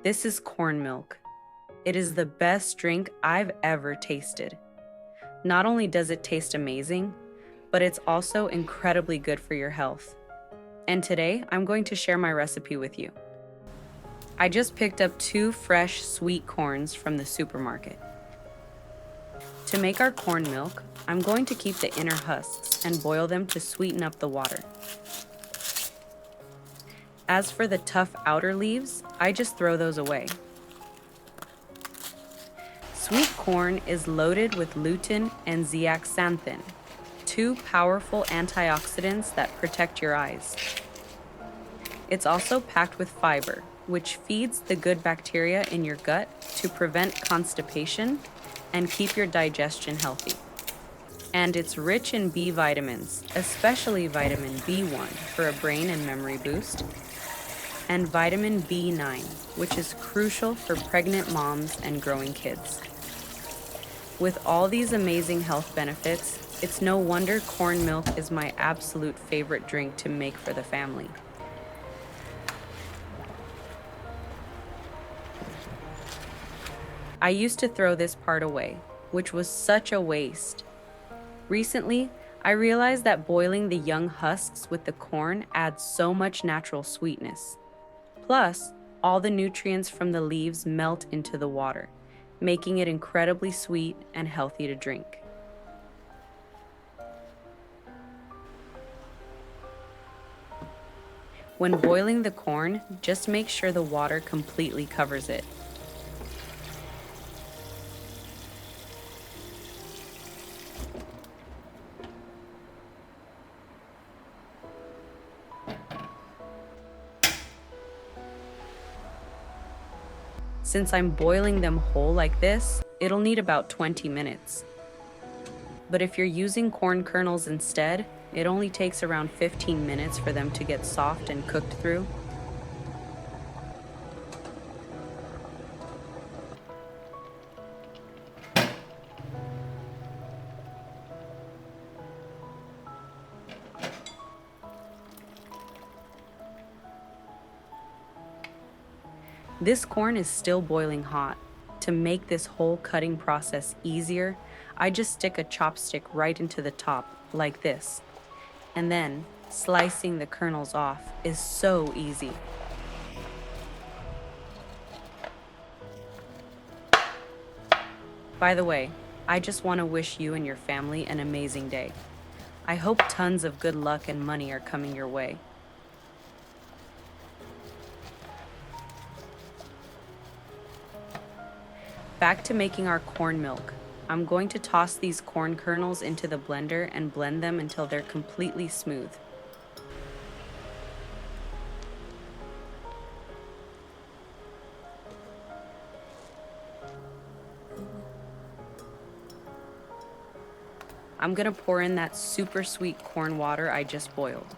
This is corn milk. It is the best drink I've ever tasted. Not only does it taste amazing, but it's also incredibly good for your health. And today, I'm going to share my recipe with you. I just picked up 2 fresh sweet corns from the supermarket. To make our corn milk, I'm going to keep the inner husks and boil them to sweeten up the water. As for the tough outer leaves, I just throw those away. Sweet corn is loaded with lutein and zeaxanthin, 2 powerful antioxidants that protect your eyes. It's also packed with fiber, which feeds the good bacteria in your gut to prevent constipation and keep your digestion healthy. And it's rich in B vitamins, especially vitamin B1 for a brain and memory boost, and vitamin B9, which is crucial for pregnant moms and growing kids. With all these amazing health benefits, it's no wonder corn milk is my absolute favorite drink to make for the family. I used to throw this part away, which was such a waste. Recently, I realized that boiling the young husks with the corn adds so much natural sweetness. Plus, all the nutrients from the leaves melt into the water, making it incredibly sweet and healthy to drink. When boiling the corn, just make sure the water completely covers it. Since I'm boiling them whole like this, it'll need about 20 minutes. But if you're using corn kernels instead, it only takes around 15 minutes for them to get soft and cooked through. This corn is still boiling hot. To make this whole cutting process easier, I just stick a chopstick right into the top, like this. And then, slicing the kernels off is so easy. By the way, I just want to wish you and your family an amazing day. I hope tons of good luck and money are coming your way. Back to making our corn milk. I'm going to toss these corn kernels into the blender and blend them until they're completely smooth. I'm going to pour in that super sweet corn water I just boiled.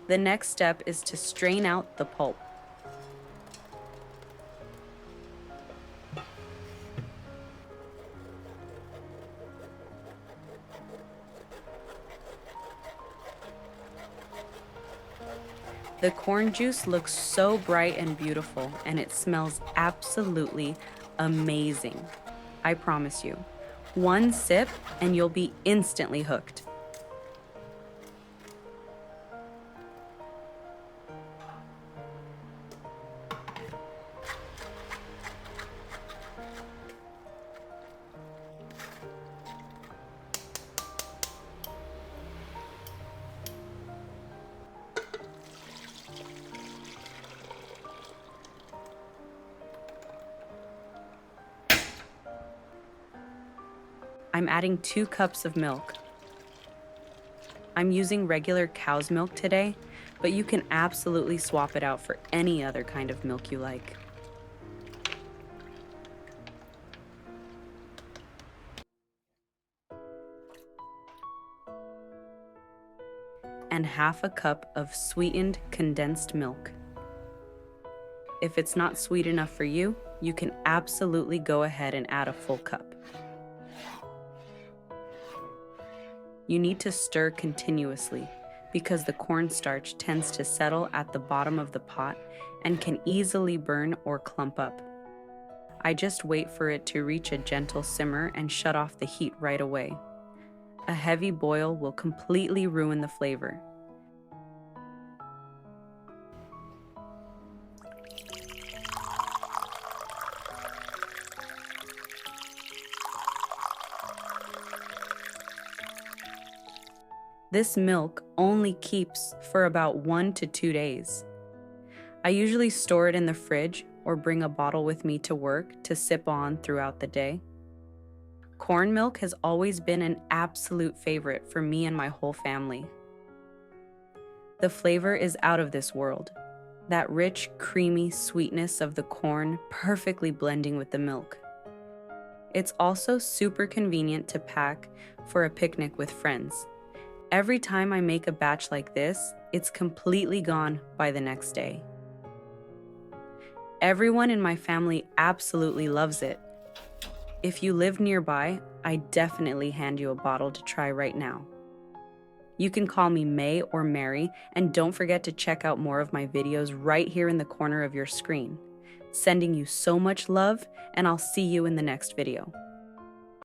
The next step is to strain out the pulp. The corn juice looks so bright and beautiful, and it smells absolutely amazing. I promise you. One sip and you'll be instantly hooked. I'm adding 2 cups of milk. I'm using regular cow's milk today, but you can absolutely swap it out for any other kind of milk you like. And half a cup of sweetened condensed milk. if it's not sweet enough for you, you can absolutely go ahead and add a full cup. You need to stir continuously because the cornstarch tends to settle at the bottom of the pot and can easily burn or clump up. I just wait for it to reach a gentle simmer and shut off the heat right away. A heavy boil will completely ruin the flavor. This milk only keeps for about 1 to 2 days. I usually store it in the fridge or bring a bottle with me to work to sip on throughout the day. Corn milk has always been an absolute favorite for me and my whole family. The flavor is out of this world. That rich, creamy sweetness of the corn perfectly blending with the milk. It's also super convenient to pack for a picnic with friends. Every time I make a batch like this, it's completely gone by the next day. Everyone in my family absolutely loves it. If you live nearby, I definitely hand you a bottle to try right now. You can call me May or Mary, and don't forget to check out more of my videos right here in the corner of your screen. Sending you so much love, and I'll see you in the next video.